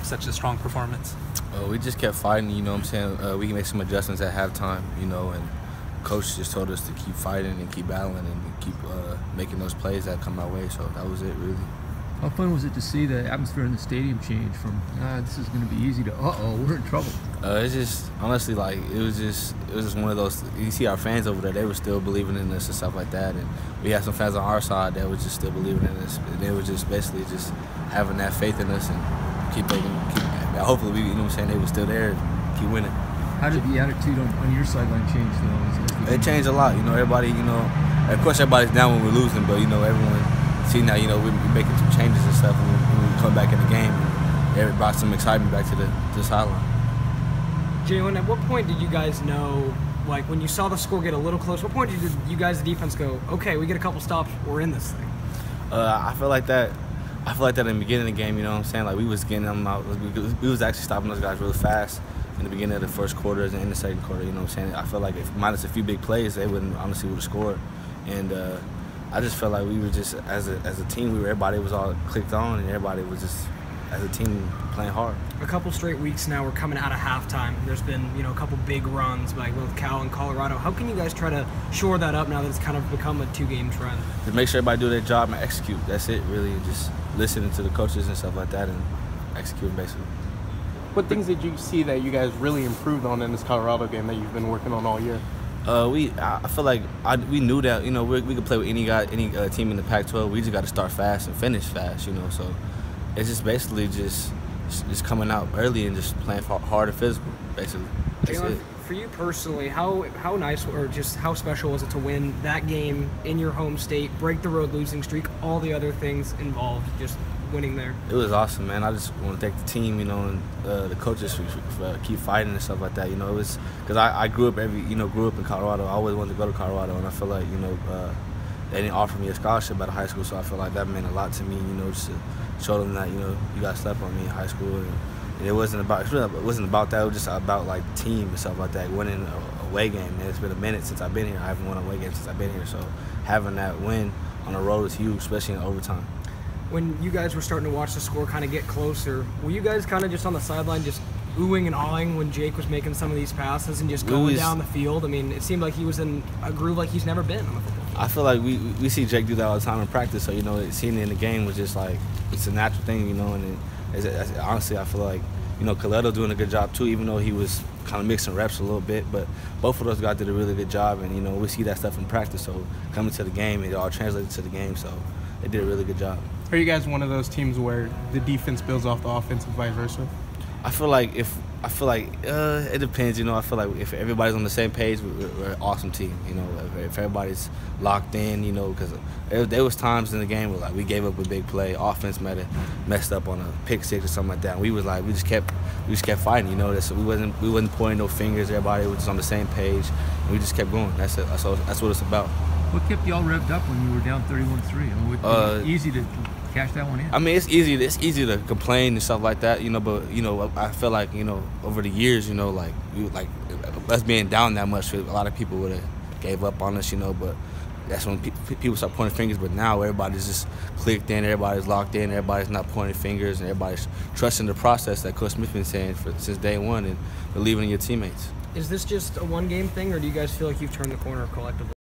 have such a strong performance? We just kept fighting, you know what I'm saying? We can make some adjustments at halftime, you know, and coach just told us to keep fighting and keep battling and keep making those plays that come our way. So that was it, really. How fun was it to see the atmosphere in the stadium change from this is going to be easy to we're in trouble? It's just honestly like it was just one of those. You see our fans over there; they were still believing in us and stuff like that, and we had some fans on our side that were just still believing in us. And they were just basically just having that faith in us and keep. Hopefully, we, you know what I'm saying, they were still there, and keep winning. How did the attitude on your sideline change though? It changed a lot. You know, everybody. You know, of course, everybody's down when we're losing, but you know, everyone. See now, you know, we're making some changes and stuff when we come back in the game. And it brought some excitement back to the sideline. Jalen, at what point did you guys know, like when you saw the score get a little close, what point did you guys, the defense, go, okay, we get a couple stops, we're in this thing? I feel like that in the beginning of the game, you know what I'm saying? Like we was getting them out. We was actually stopping those guys really fast in the beginning of the first quarter and in the second quarter, you know what I'm saying? I feel like if minus a few big plays, they wouldn't honestly would have scored. And I just felt like we were just, as a team, everybody was all clicked on and everybody was just, as a team, playing hard. A couple straight weeks now, we're coming out of halftime. There's been, you know, a couple big runs by both Cal and Colorado. How can you guys try to shore that up now that it's kind of become a two-game trend? Just make sure everybody do their job and execute. That's it, really. Just listening to the coaches and stuff like that and executing, basically. What things did you see that you guys really improved on in this Colorado game that you've been working on all year? I feel like we knew that, you know, we could play with any team in the Pac-12. We just got to start fast and finish fast, you know. So it's just basically just coming out early and just playing hard and physical, basically. That's it. For you personally, how nice or just how special was it to win that game in your home state, break the road losing streak, all the other things involved, just winning there? It was awesome, man. I just want to thank the team, you know, and the coaches for keep fighting and stuff like that. You know, it was because I grew up in Colorado. I always wanted to go to Colorado, and I feel like, you know, they didn't offer me a scholarship out of high school, so I feel like that meant a lot to me. You know, just to show them that, you know, you guys slept on me in high school, and it wasn't about that. It was just about like the team and stuff like that. Winning a away game, and it's been a minute since I've been here. I haven't won a away game since I've been here, so having that win on the road is huge, especially in overtime. When you guys were starting to watch the score kind of get closer, were you guys kind of just on the sideline just oohing and awing when Jake was making some of these passes and just going down the field? I mean, it seemed like he was in a groove like he's never been on the football field. I feel like we see Jake do that all the time in practice, so, you know, seeing it in the game was just like, it's a natural thing, you know, and honestly, I feel like, you know, Coletto doing a good job too, even though he was kind of mixing reps a little bit, but both of those guys did a really good job, and, you know, we see that stuff in practice, so coming to the game, it all translated to the game, so they did a really good job. Are you guys one of those teams where the defense builds off the offense and vice versa? I feel like it depends, you know. I feel like if everybody's on the same page, we're an awesome team, you know. If everybody's locked in, you know, because there was times in the game where like we gave up a big play, offense might have messed up on a pick six or something like that. And we just kept fighting, you know. We wasn't pointing no fingers. Everybody was just on the same page, and we just kept going. That's it. That's what it's about. What kept you all revved up when you were down 31-3? It was easy to cash that one in. I mean, it's easy to complain and stuff like that, you know. But, you know, I feel like, you know, over the years, you know, like us being down that much, a lot of people would have gave up on us, you know. But that's when people start pointing fingers. But now everybody's just clicked in, everybody's locked in, everybody's not pointing fingers, and everybody's trusting the process that Coach Smith's been saying since day one and believing in your teammates. Is this just a one-game thing, or do you guys feel like you've turned the corner collectively?